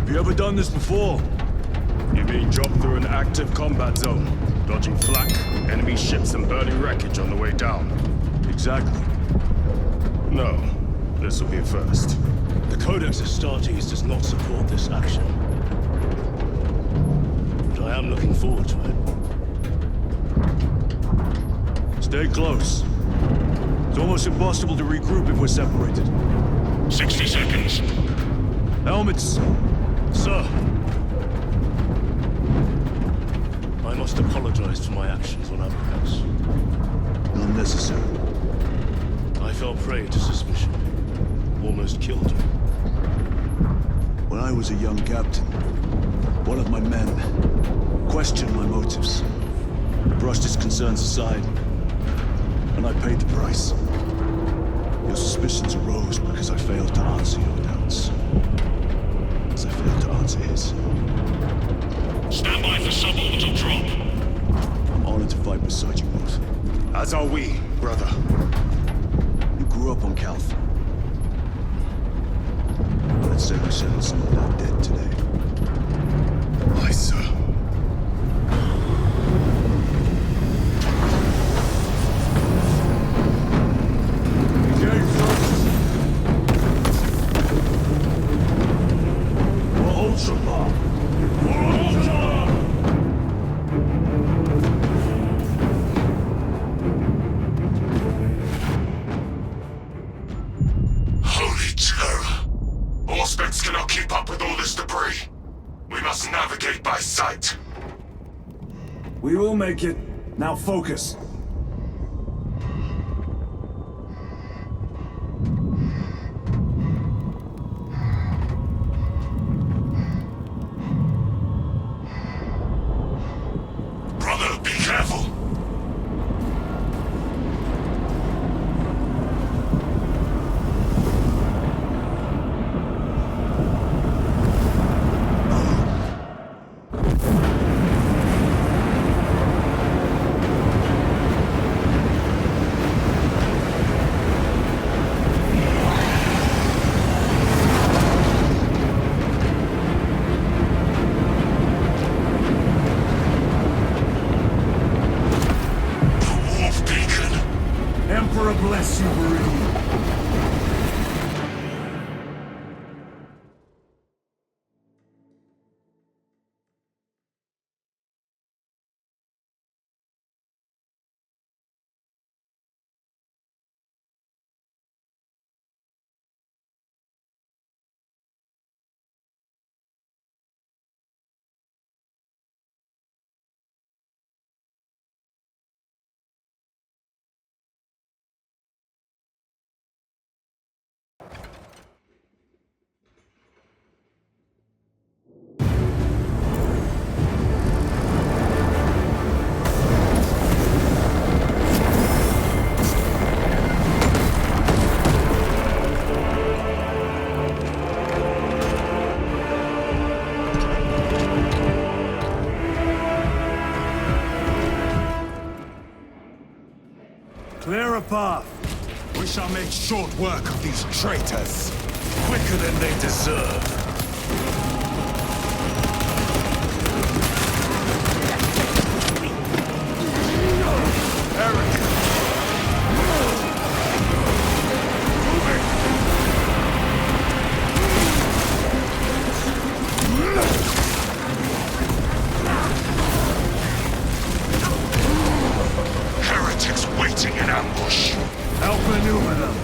you ever done this before? You mean jump through an active combat zone, dodging flak, enemy ships and burning wreckage on the way down? Exactly. No, this will be a first. The Codex Astartes does not support this action. But I am looking forward to it. Stay close. It's almost impossible to regroup if we're separated. 60 seconds. Helmets! Sir! I must apologize for my actions on Abracus. Unnecessary. I fell prey to suspicion. Almost killed you. When I was a young captain, one of my men questioned my motives, brushed his concerns aside, and I paid the price. Your suspicions arose because I failed to answer your doubts. As I failed to answer his. Stand by for suborbital drop. I'm honored to fight beside you both. As are we, brother. You grew up on Calth. Let's say we settle some of that debt today. Aye, sir. Holy terror! Auspex cannot keep up with all this debris. We must navigate by sight. We will make it. Now focus. Brother, be careful! Emperor bless you, Meridian. Clear a path. We shall make short work of these traitors. Quicker than they deserve. Eric! Heretics waiting in ambush. Help maneuver them.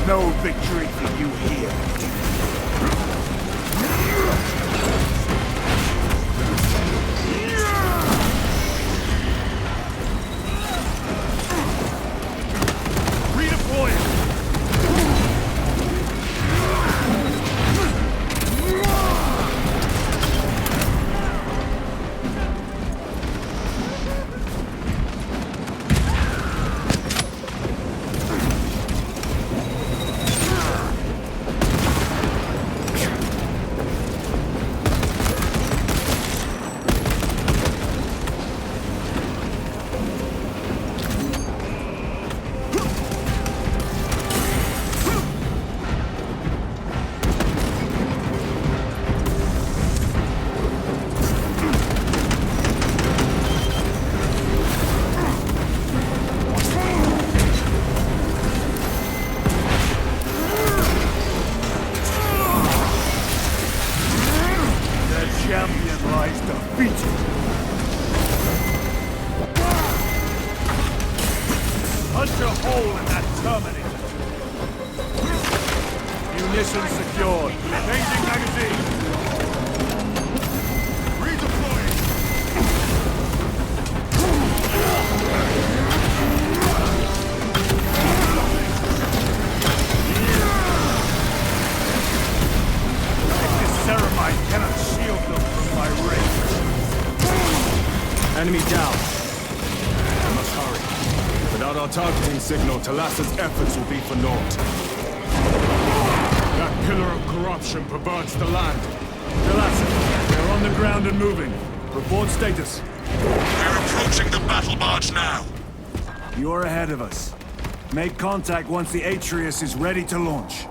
No victory for you here. Ammunition secured. Changing magazine. Redeploying. This ceramide cannot shield them from my range. Enemy down. I must hurry. Without our targeting signal, Talassa's efforts will be for naught. That pillar of corruption perverts the land. Talassa, we're on the ground and moving. Report status. We're approaching the battle barge now. You're ahead of us. Make contact once the Atreus is ready to launch.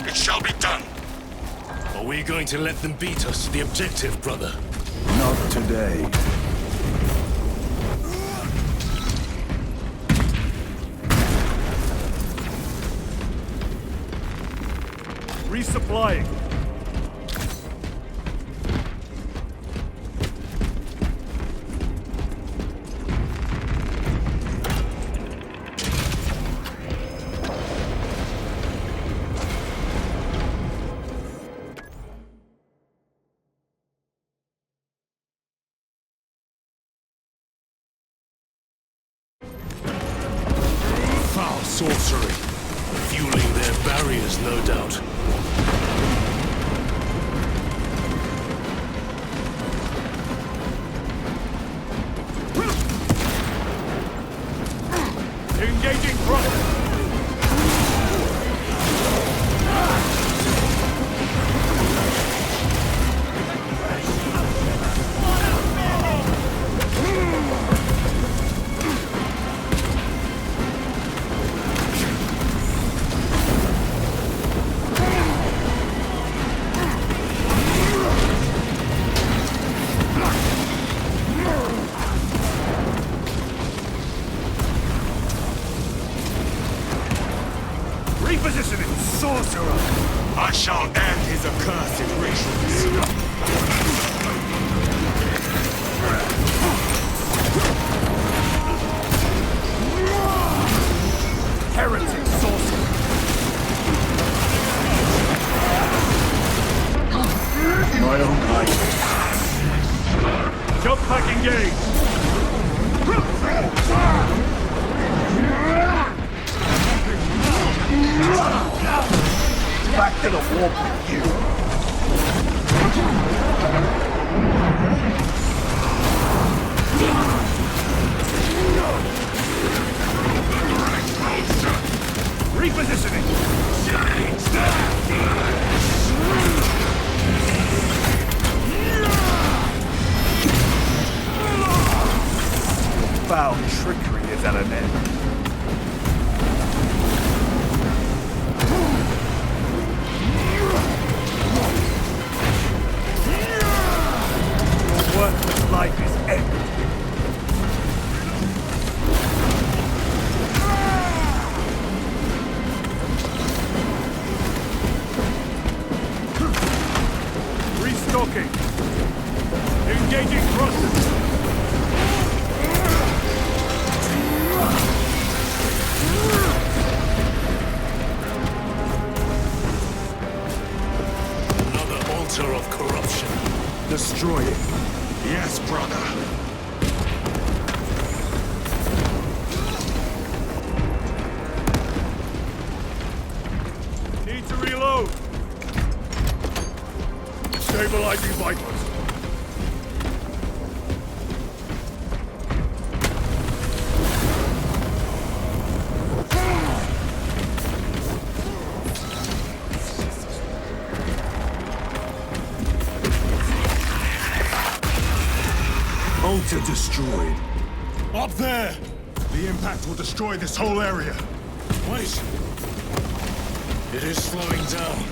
It shall be done. Are we going to let them beat us to the objective, brother? Not today. Resupplying. Foul sorcery. Fueling their barriers, no doubt. Engaging front. Repositioning, sorcerer! I shall end his accursed rituals. Heretic sorcerer! My own kind. Jump pack engaged! Back to the warp with you. Repositioning! Foul trickery is at an end. Your worthless life is ended. Restocking. Engaging thrusters. Another altar of corruption. Destroy it. Yes, brother. Need to reload. Stabilizing vitals. Altar destroyed. Up there! The impact will destroy this whole area. Wait! It is slowing down.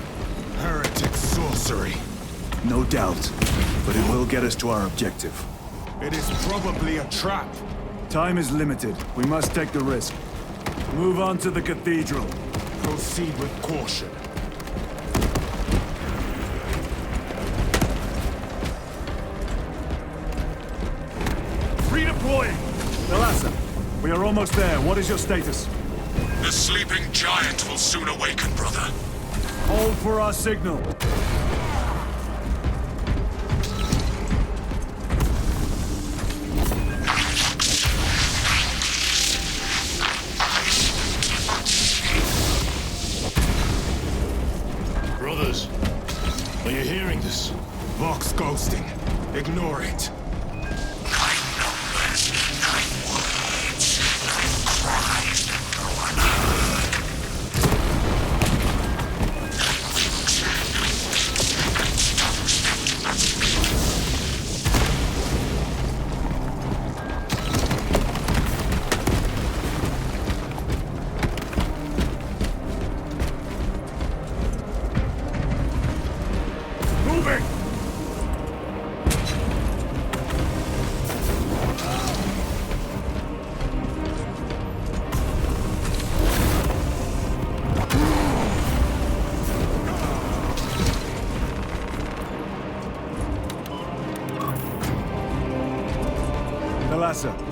Heretic sorcery. No doubt, but it will get us to our objective. It is probably a trap. Time is limited. We must take the risk. Move on to the Cathedral. Proceed with caution. Redeploying! Talassa, we are almost there. What is your status? The sleeping giant will soon awaken, brother. Hold for our signal. Brothers, are you hearing this? Vox ghosting. Ignore it.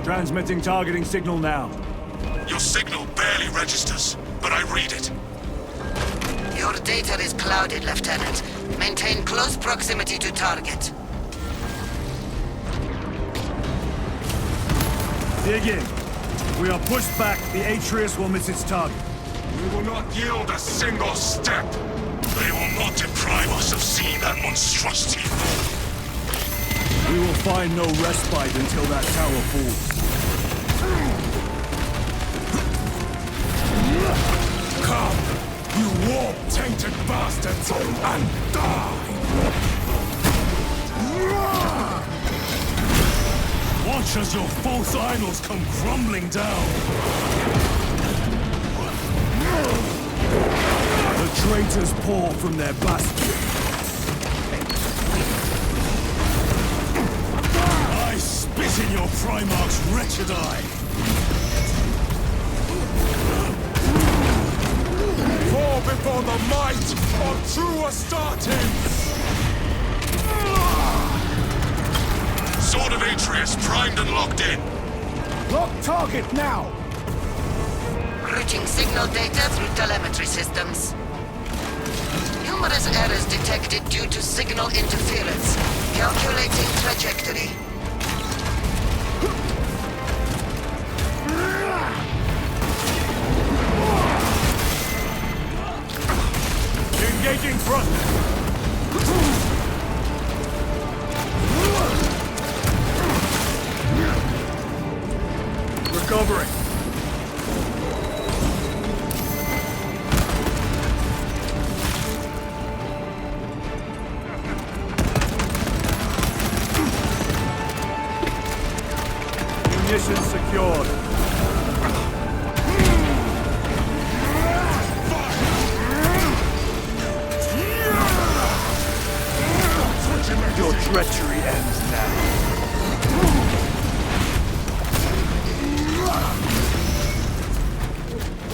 Transmitting targeting signal now. Your signal barely registers, but I read it. Your data is clouded, Lieutenant. Maintain close proximity to target. Dig in. If we are pushed back, the Atreus will miss its target. We will not yield a single step. They will not deprive us of seeing that monstrosity. We will find no respite until that tower falls. Come, you warp-tainted bastards, and die! Watch as your false idols come crumbling down! The traitors pour from their bastion. I spit in your Primarch's wretched eye! Fall before the might of true Astartes! Sword of Atreus primed and locked in. Lock target now! Routing signal data through telemetry systems. Numerous errors detected due to signal interference. Calculating trajectory. Engaging thrust! Recovering. Munitions secured. Your treachery ends now.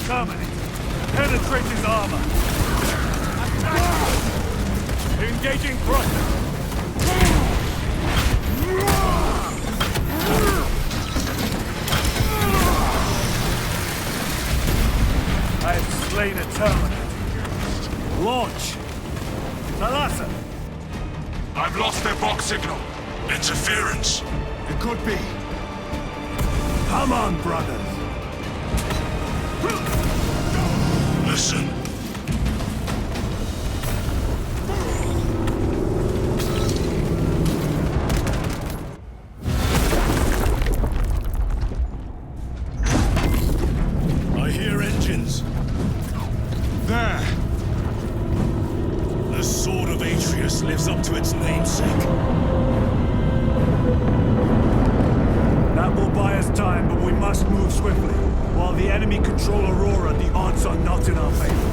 Terminate. Penetrate his armor. Engaging thrusters. I have slain a terminate. Launch. Thalassa. I've lost their box signal. Interference. It could be. Come on, brothers. Listen. I hear engines. There. The Sword of Atreus lives up to its namesake. That will buy us time, but we must move swiftly. While the enemy control Aurora, the odds are not in our favor.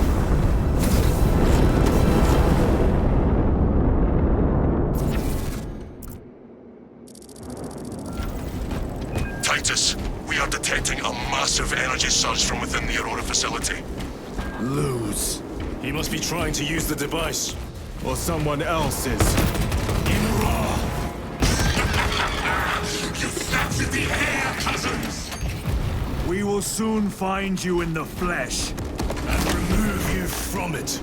Titus, we are detecting a massive energy surge from within the Aurora facility. Lose. He must be trying to use the device. Or someone else is. Aurora! You snapped at the air, cousins! We will soon find you in the flesh. And remove you from it.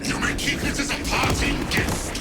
You may keep it as a parting gift.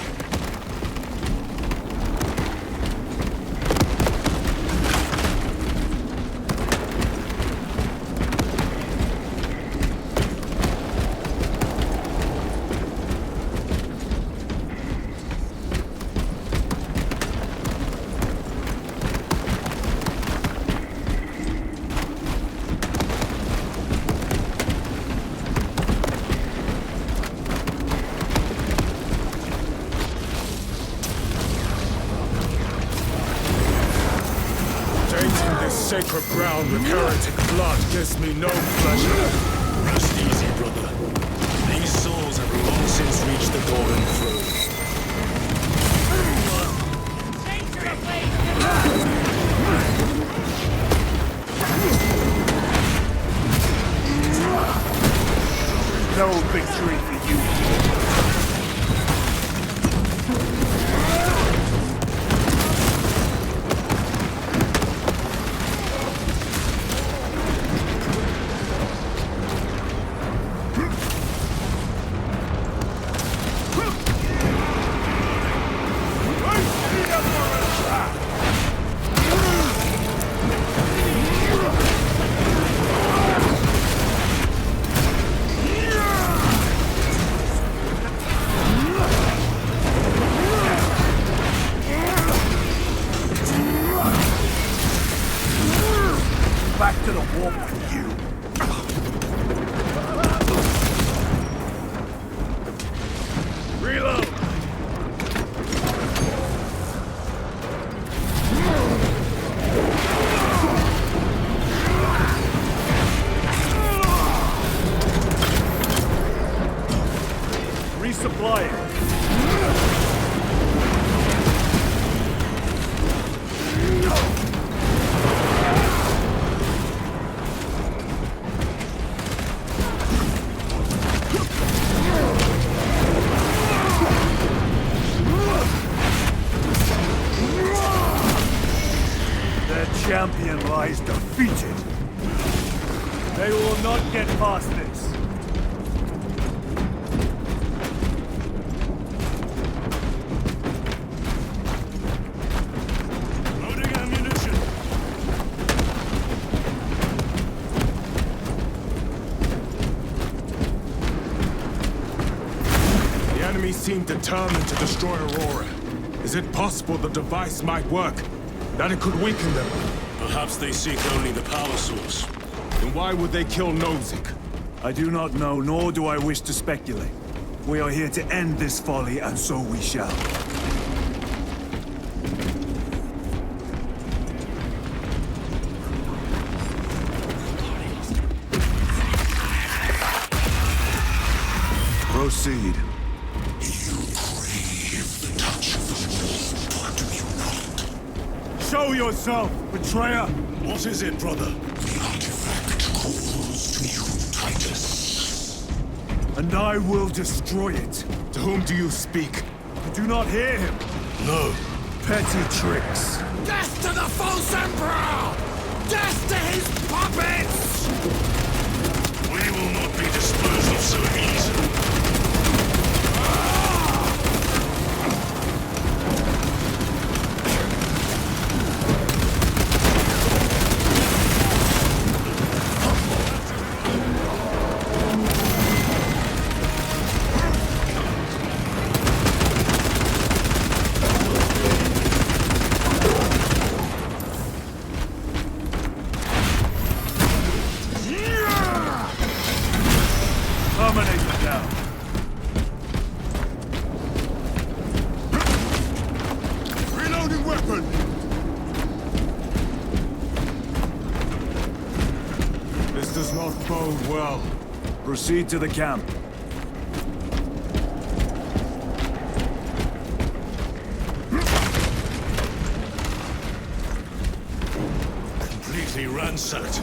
Sacred ground with heretic blood gives me no pleasure. Rest easy, brother. These souls have long since reached the golden throne. No victory for you. Back to the warp with you. Reload! Resupply it. Champion lies defeated. They will not get past this. Loading ammunition. The enemy seem determined to destroy Aurora. Is it possible the device might work? That it could weaken them? Perhaps they seek only the power source. Then why would they kill Nozick? I do not know, nor do I wish to speculate. We are here to end this folly, and so we shall. Proceed. You crave the touch of the wolf, but do you not? Show yourself, betrayer! What is it, brother? The artifact calls to you, Titus. And I will destroy it. To whom do you speak? You do not hear him. No. Petty tricks. Death to the false emperor! Death to his puppets! We will not be disposed of so easily. Terminated now. Reloading weapon! This does not bode well. Proceed to the camp. Completely ransacked.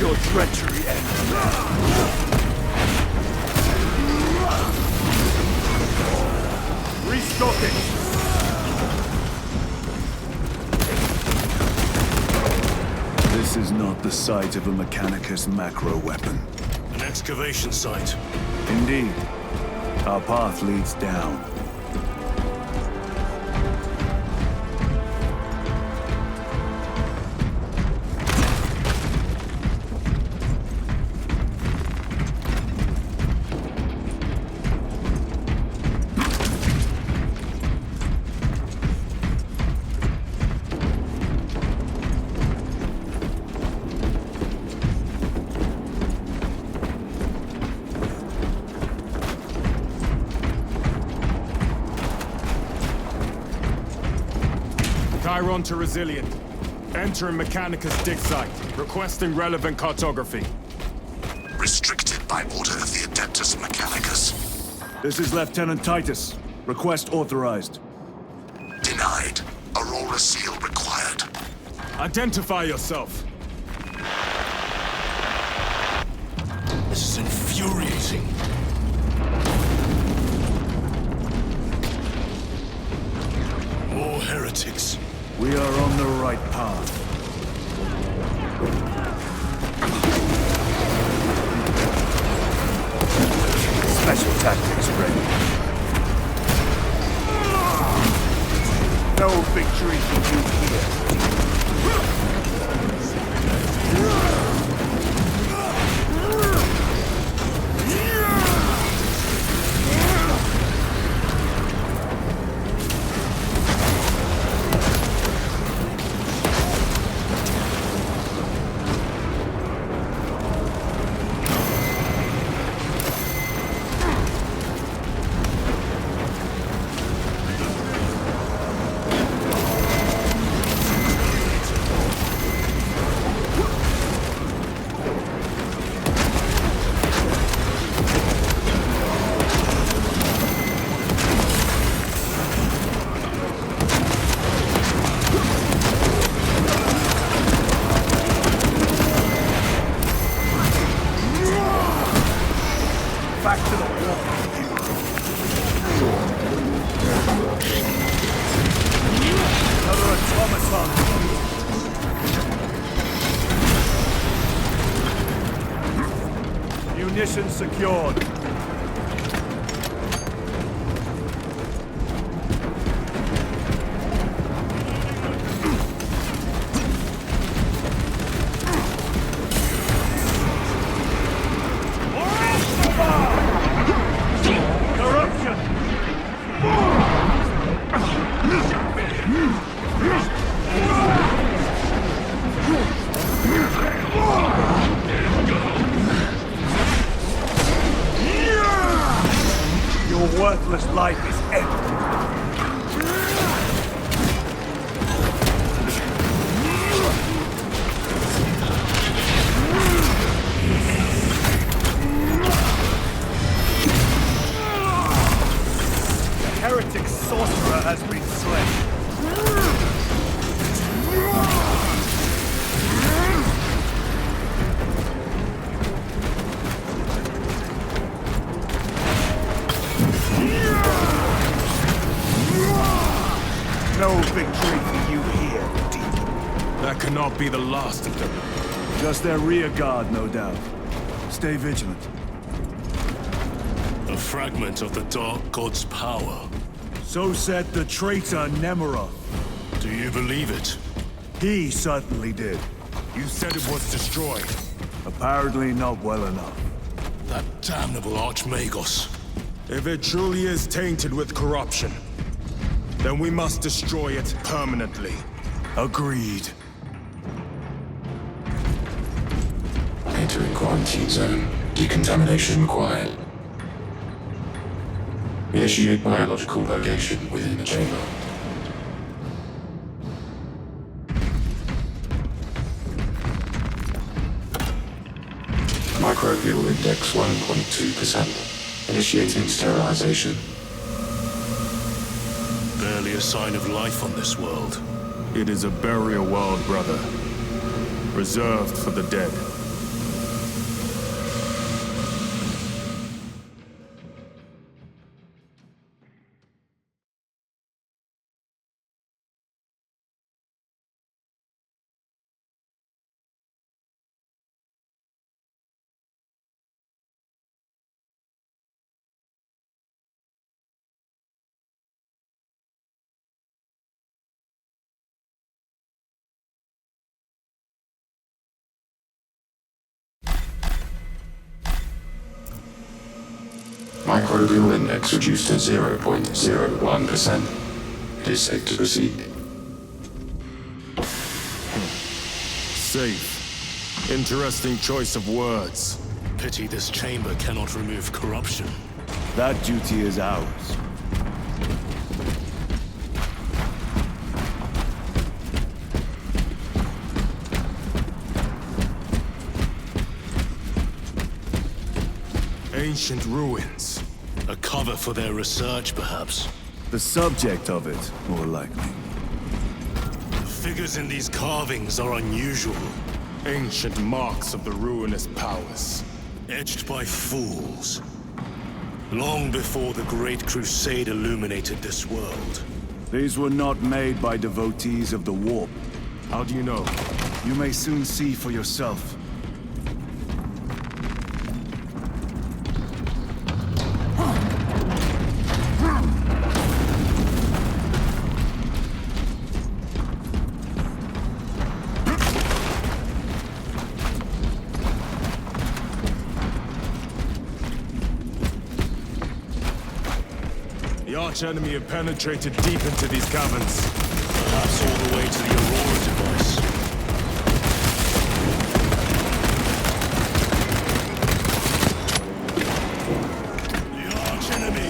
Your treachery ends. site of a Mechanicus macro weapon. An excavation site. Indeed. Our path leads down. Chiron to Resilient. Entering Mechanicus dig site. Requesting relevant cartography. Restricted by order of the Adeptus Mechanicus. This is Lieutenant Titus. Request authorized. Denied. Aurora seal required. Identify yourself. This is infuriating. More heretics. We are on the right path. Special tactics ready. No victory for you here. Back to the wall. Another automaton. Munitions secured. Your worthless life is empty. The heretic sorcerer has been slain. No victory for you here, demon. That cannot be the last of them. Just their rear guard, no doubt. Stay vigilant. A fragment of the Dark God's power. So said the traitor Nemeroth. Do you believe it? He certainly did. You said it was destroyed. Apparently not well enough. That damnable Archmagos. If it truly is tainted with corruption, then we must destroy it permanently. Agreed. Entering quarantine zone. Decontamination required. Initiate biological purgation within the chamber. Microbial index 1.2%. Initiating sterilization. Barely a sign of life on this world. It is a burial world, brother. Reserved for the dead. Microbial index reduced to 0.01%. It is safe to proceed. Safe. Interesting choice of words. Pity this chamber cannot remove corruption. That duty is ours. Ancient ruins. A cover for their research, perhaps. The subject of it, more likely. The figures in these carvings are unusual, Ancient marks of the ruinous powers. etched by fools. Long before the Great Crusade illuminated this world. These were not made by devotees of the warp. How do you know? You may soon see for yourself. The arch-enemy have penetrated deep into these caverns. Perhaps all the way to the Aurora device. The arch-enemy!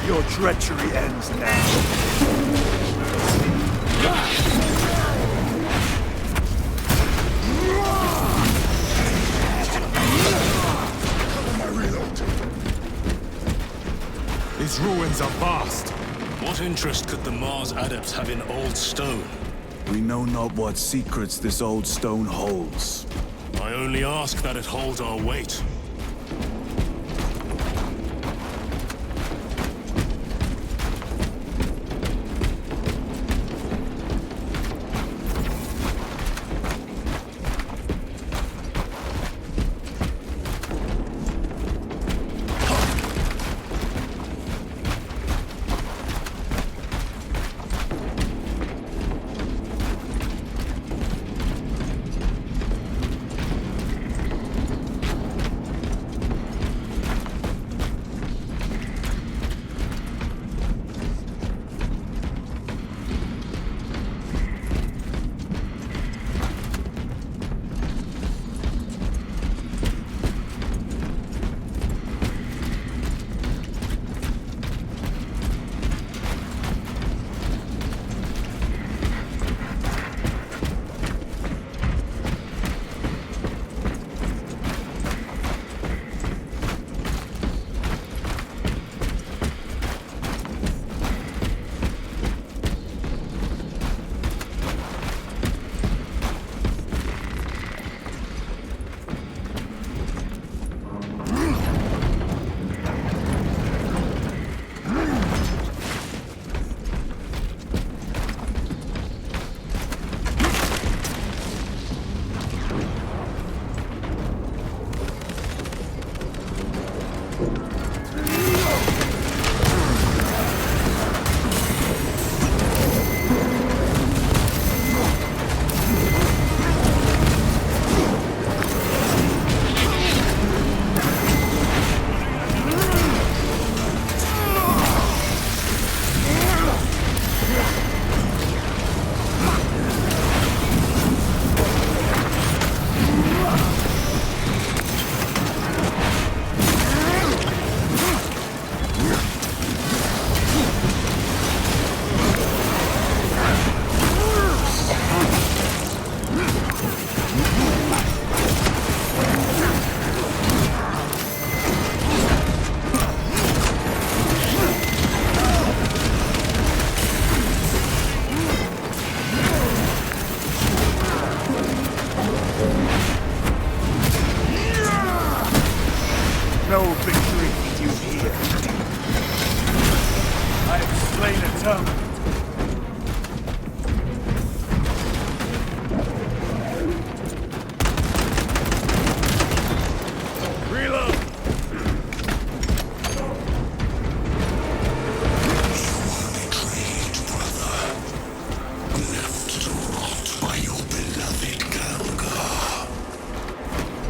Your treachery ends now. These ruins are vast. What interest could the Mars adepts have in old stone? We know not what secrets this old stone holds. I only ask that it hold our weight.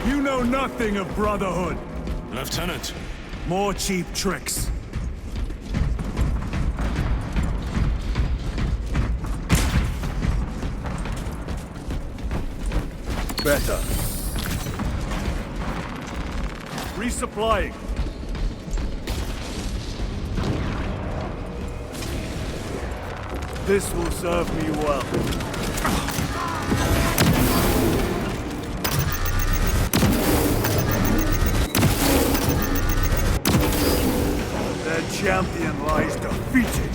You know nothing of brotherhood. Lieutenant, More cheap tricks. Better. Resupplying. This will serve me well. Their champion lies defeated.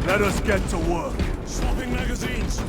Let us get to work. swapping magazines.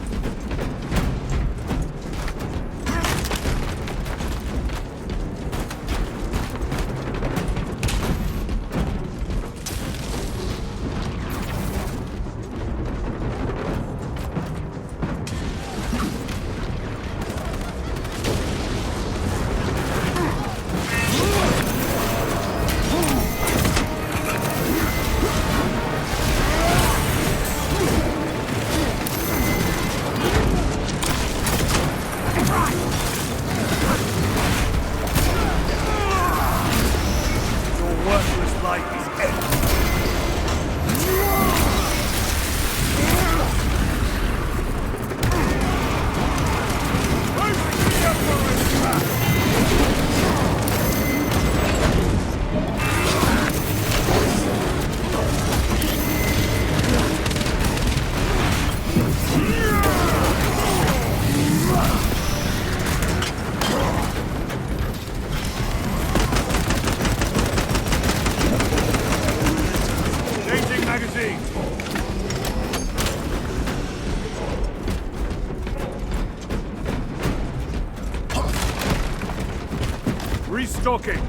Restocking.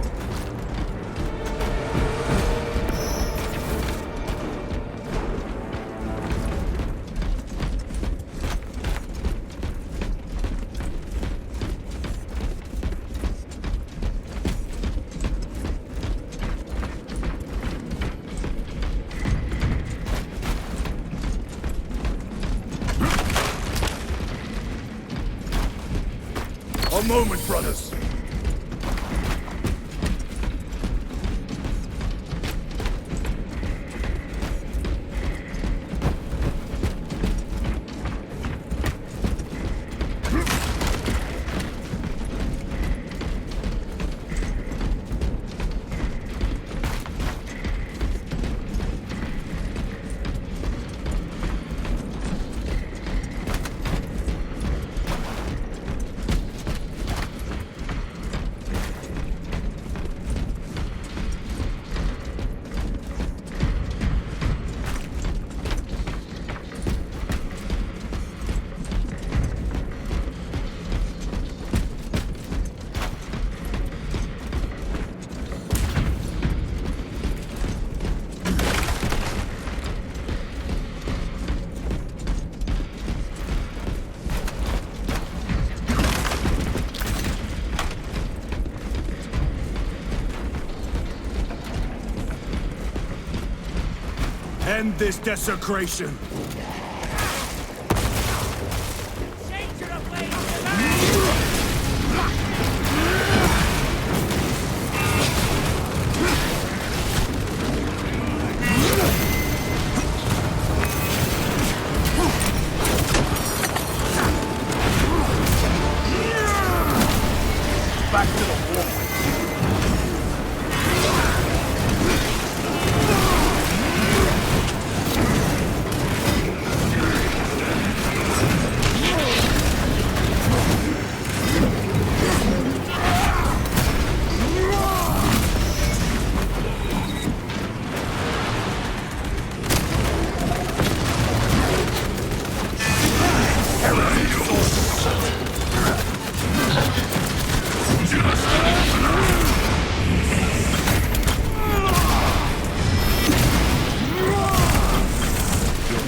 A moment, brothers. End this desecration. Back to the wall.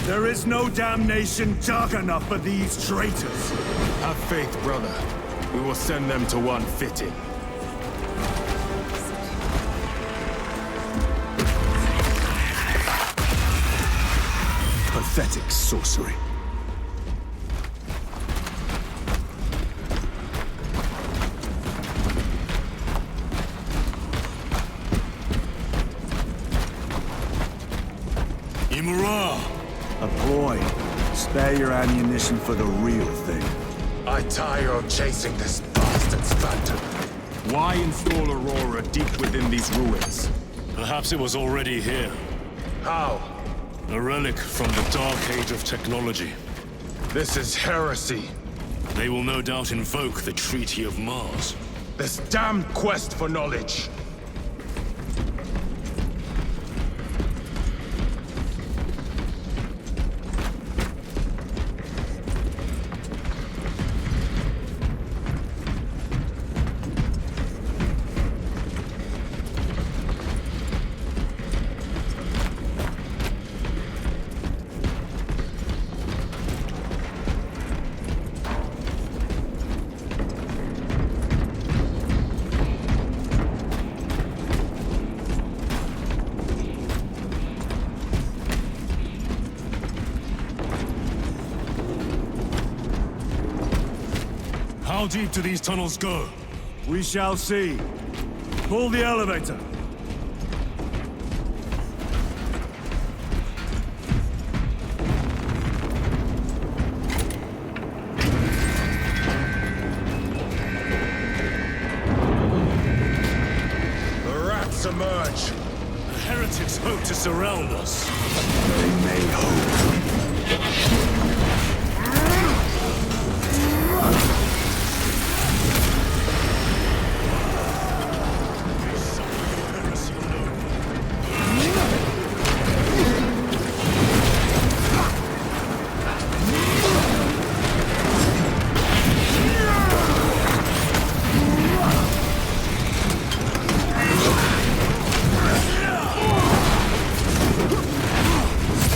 There is no damnation dark enough for these traitors. Have faith, brother. We will send them to one fitting. Pathetic sorcery. A ploy. Spare your ammunition for the real thing. I tire of chasing this bastard's phantom. Why install Aurora deep within these ruins? Perhaps it was already here. How? A relic from the Dark Age of technology. This is heresy. They will no doubt invoke the Treaty of Mars. This damned quest for knowledge. How deep do these tunnels go? We shall see. Pull the elevator. The rats emerge. The heretics hope to surround us. They may hope.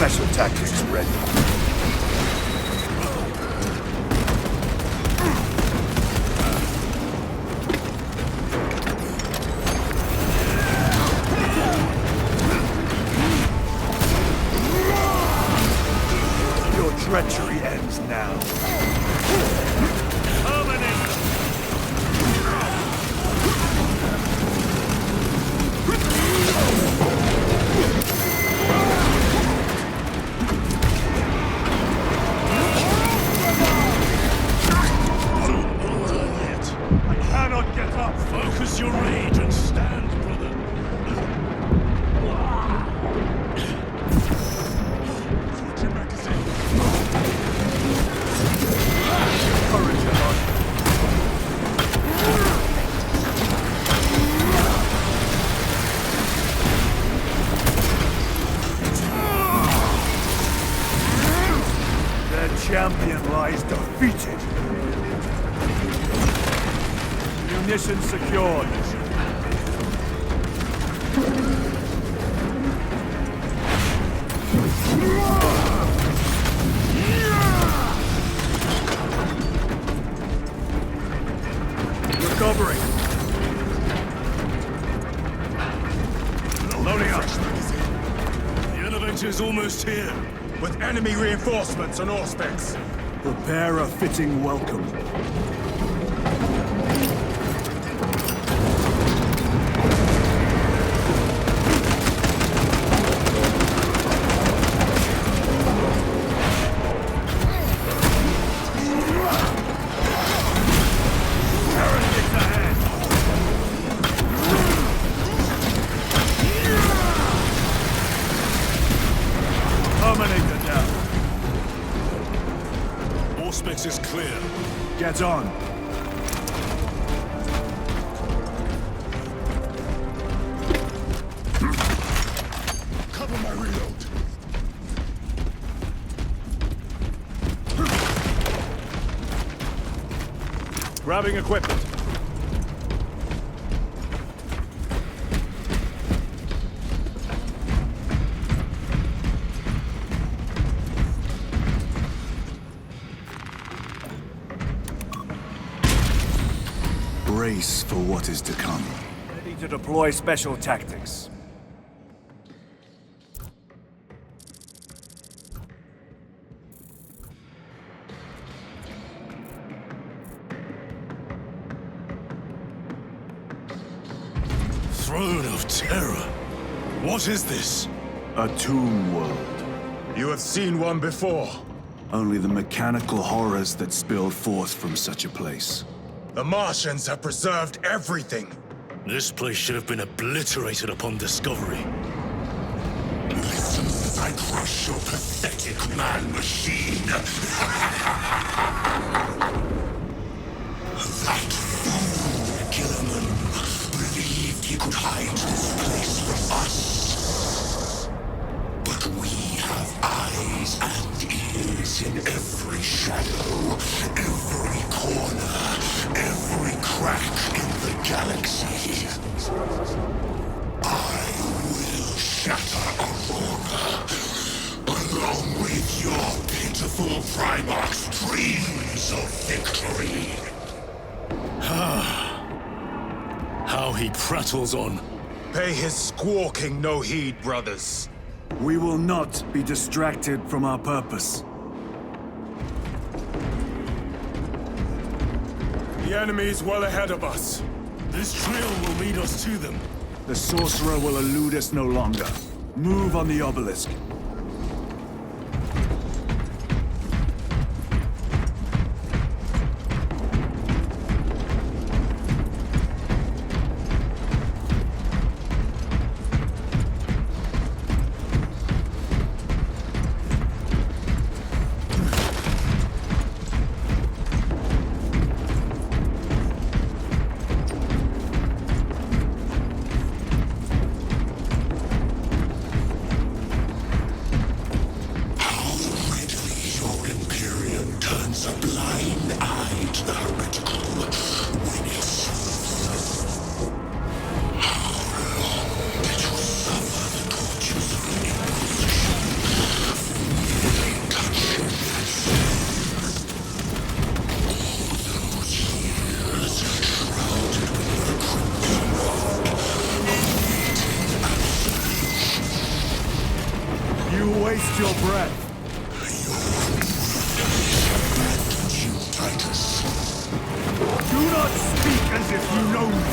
Special tactics ready. Your treachery ends now. Focus your rage and stand, brother. Courage, Barge. Their champion lies defeated. Munitions secured. Recovering. Loading up. The elevator is almost here. With enemy reinforcements on all specs. Prepare a fitting welcome. Terminator down. Auspex is clear. Get on. Cover my reload. Grabbing equipment. Brace for what is to come. Ready to deploy special tactics. Throne of Terror. What is this? A tomb world. You have seen one before. Only the mechanical horrors that spilled forth from such a place. The Martians have preserved everything. This place should have been obliterated upon discovery. Listen as I crush your pathetic man-machine. That fool, Gilliman, believed he could hide this place from us. But we have eyes and ears in every shadow, every corner, every crack in the galaxy. I will shatter Aurora, along with your pitiful Primarch's dreams of victory. How he prattles on. Pay his squawking no heed, brothers. We will not be distracted from our purpose. The enemy is well ahead of us. This trail will lead us to them. The sorcerer will elude us no longer. Move on the obelisk. Waste your breath. Do not speak as if you know me.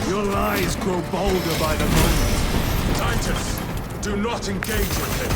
Your lies grow bolder by the moment. Titus, do not engage with him.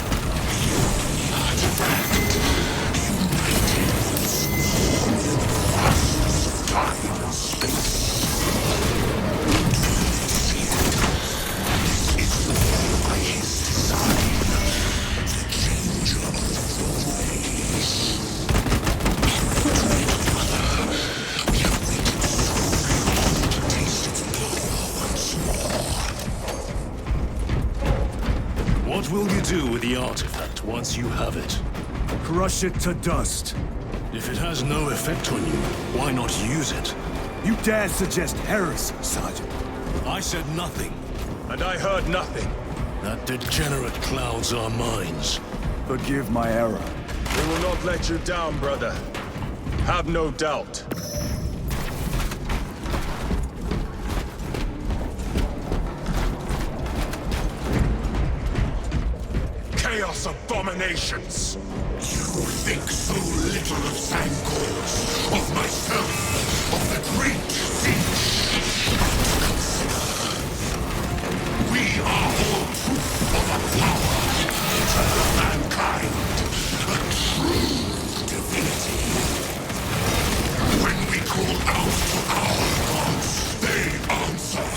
What will you do with the artifact once you have it? Crush it to dust. If it has no effect on you, why not use it? You dare suggest heresy, Sergeant? I said nothing. And I heard nothing. That degenerate clouds our minds. Forgive my error. We will not let you down, brother. Have no doubt. Chaos abominations! You think so little of Sancors, of myself, of the Great Siege. We are all proof of a power to mankind, a true divinity. When we call out to our gods, they answer.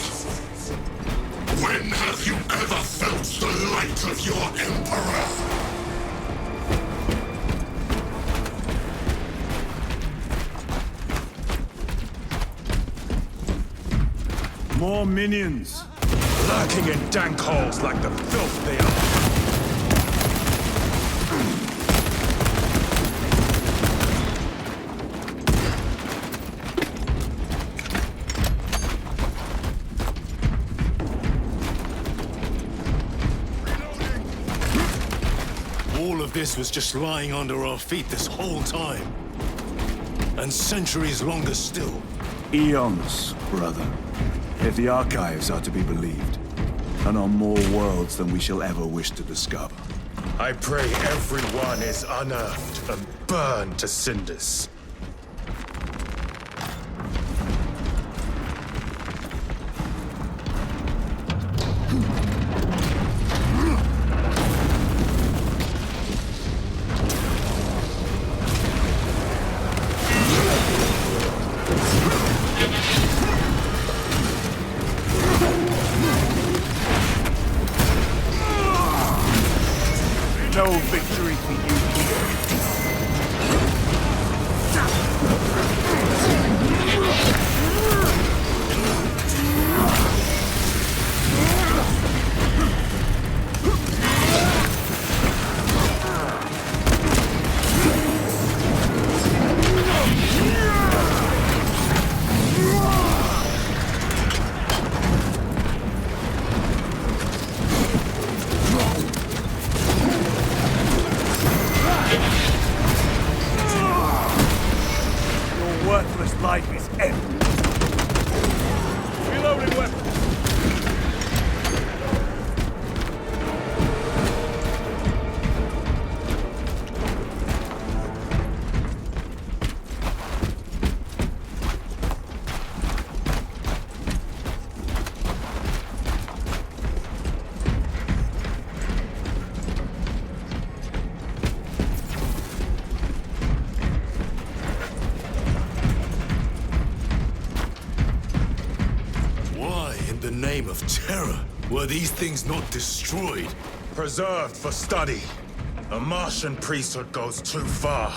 When have you ever felt the light of your Emperor? More minions! Lurking in dank holes like the filth they are. All of this was just lying under our feet this whole time. And centuries longer still. Eons, brother. If the archives are to be believed. And on more worlds than we shall ever wish to discover. I pray everyone is unearthed and burned to cinders. No victory for you here. Worthless life is ended. Reloading weapon. In the name of terror, were these things not destroyed? Preserved for study. A Martian priesthood goes too far.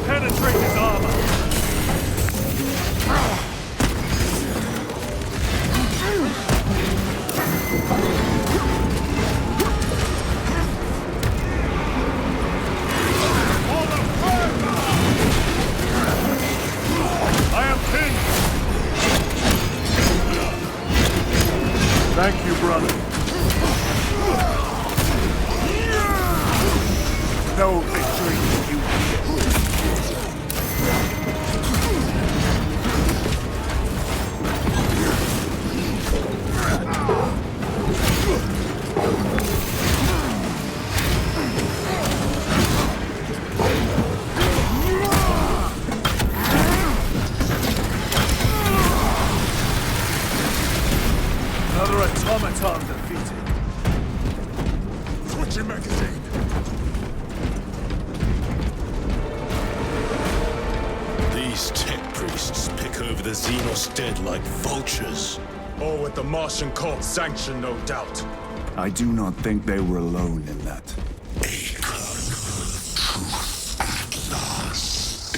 Penetrate his armor! I am king! Thank you, brother. No victory for you here. Another automaton defeated. Switching magazine. These tech priests pick over the Xenos dead like vultures. All with the Martian cult's sanction, no doubt. I do not think they were alone in that. A kernel of truth at last.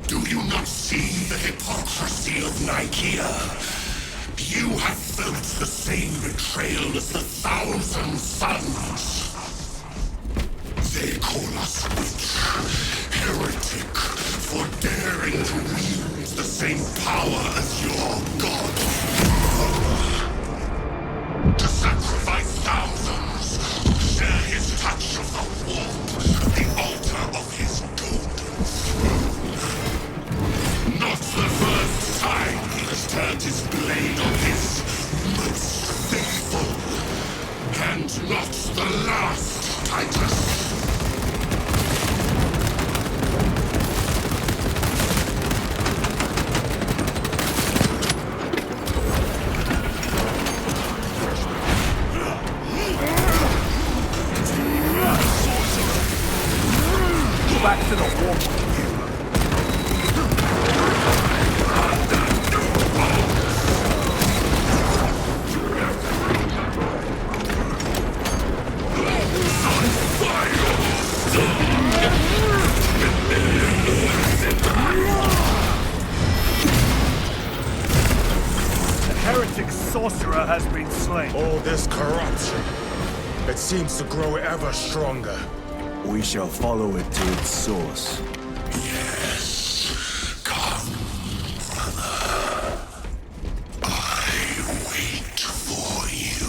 Do you not see the hypocrisy of Nicaea? You have felt the same betrayal as the Thousand Sons. They call us witch, heretic, for daring to wield the same power as your god. To sacrifice thousands who share his touch of the warp, the altar of his golden throne. Not the first time he has turned his blade on his most faithful, and not the last, Titus. Back to the warp with you. sorcerer has been slain. All this corruption, it seems to grow ever stronger. We shall follow it to its source. Yes. Come, brother. I wait for you.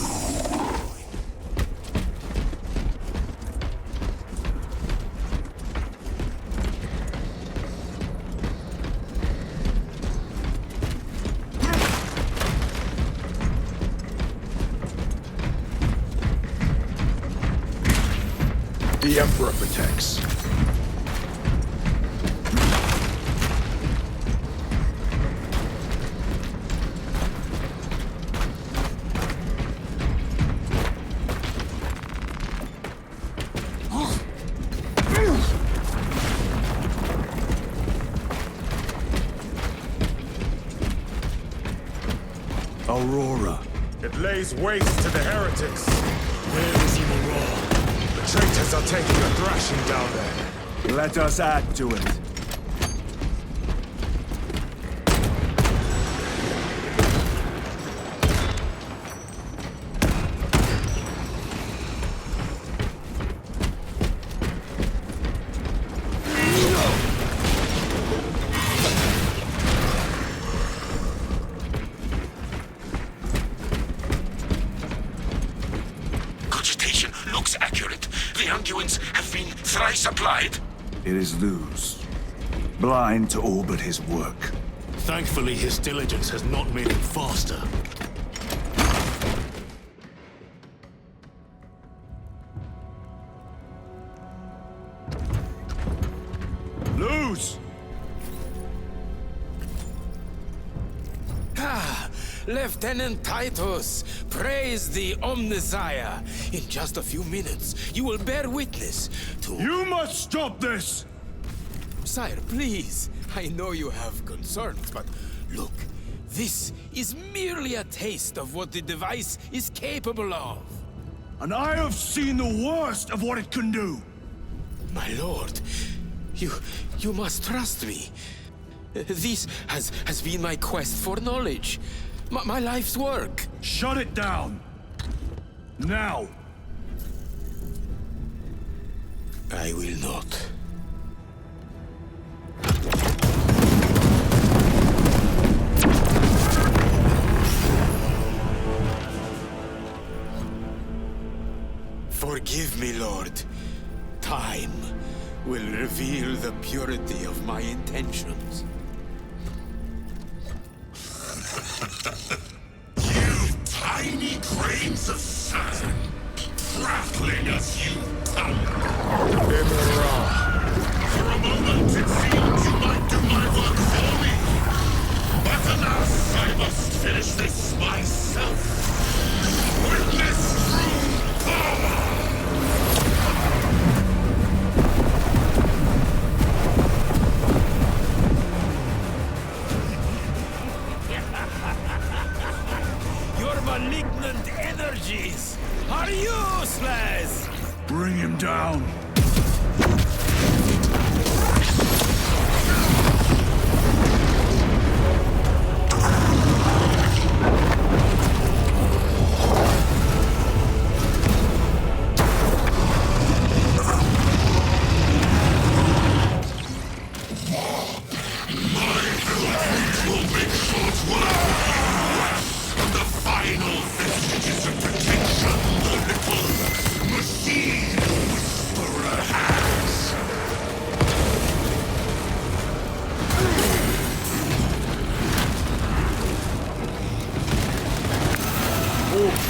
The Emperor protects. Aurora. It lays waste to the heretics. Where is Aurora? The traitors are taking a thrashing down there. Let us add to it. Cogitation looks accurate. The unguents have been thrice applied. It is Luz. Blind to all but his work. Thankfully, his diligence has not made him faster. Luz! Lieutenant Titus, praise the Omnisire. In just a few minutes, you will bear witness to... You must stop this! Sire, please. I know you have concerns, but look, this is merely a taste of what the device is capable of. And I have seen the worst of what it can do! My lord, you must trust me. This has been my quest for knowledge. My life's work. Shut it down! Now! I will not. Forgive me, Lord. Time will reveal the purity of my intentions. You tiny grains of sand, prattling as you tumble. For a moment, it seemed you might do my work for me. But alas, I must finish this myself. Witness true power! Your malignant energies are useless! Bring him down!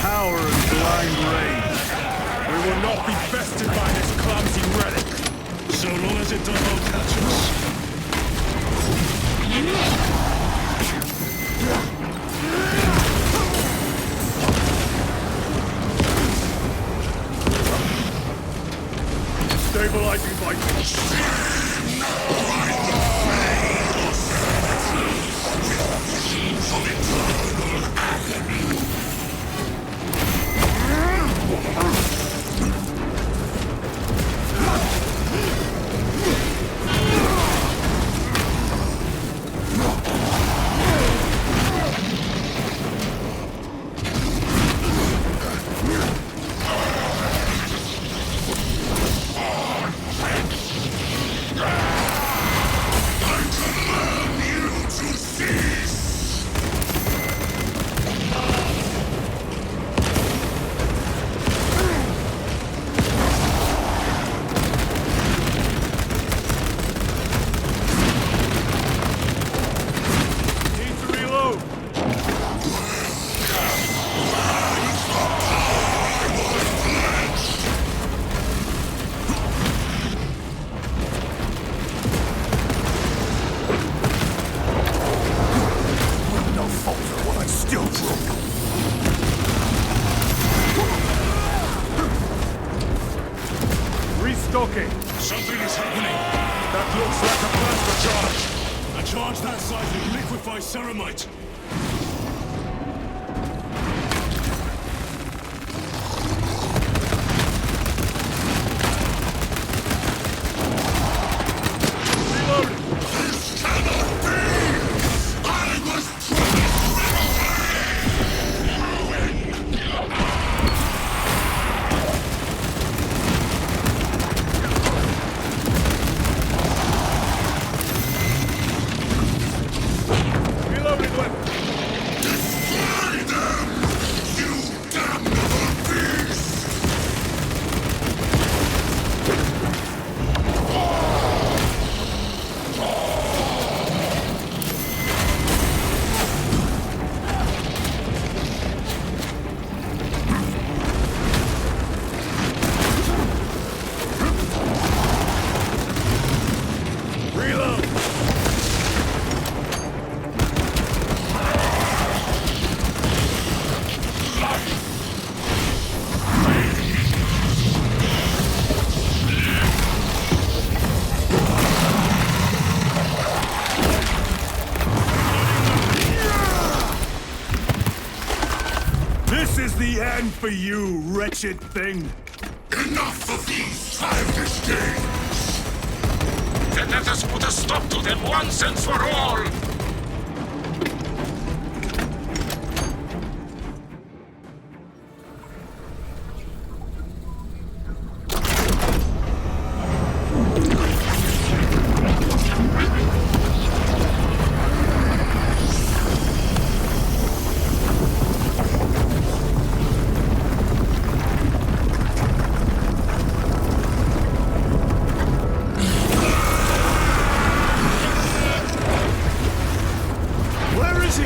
Power and blind rage. We will not be bested by this clumsy relic. So long as it does not catch us. Stabilizing vitals. looks like a plasma charge. A charge that size would liquefy ceramite. This cannot be! I was promised Reloading weapon. destroy them! You damnable beast! Reload. This is the end for you, wretched thing. Enough of these childish games! Then let us put a stop to them once and for all! Where is he?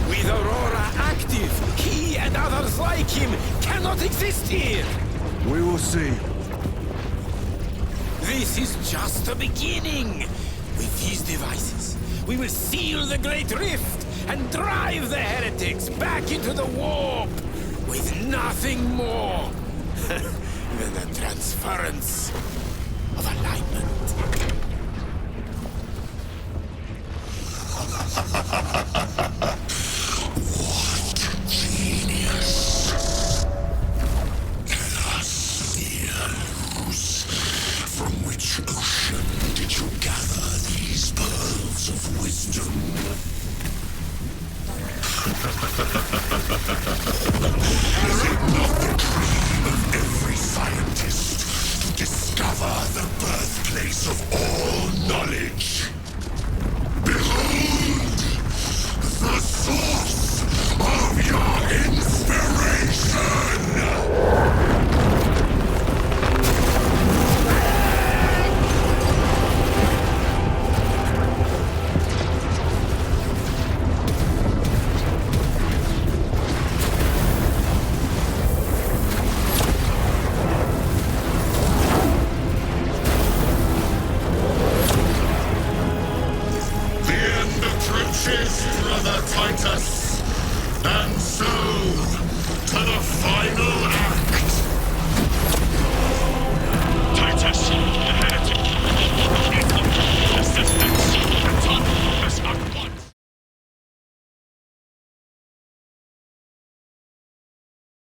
With Aurora active, he and others like him cannot exist here! We will see. This is just the beginning! With these devices, we will seal the Great Rift and drive the heretics back into the warp with nothing more than the transference of alignment. Genius! Tell us, dear Luz, from which ocean did you gather these pearls of wisdom? Is it not the dream of every scientist to discover the birthplace of all knowledge? Behold! The source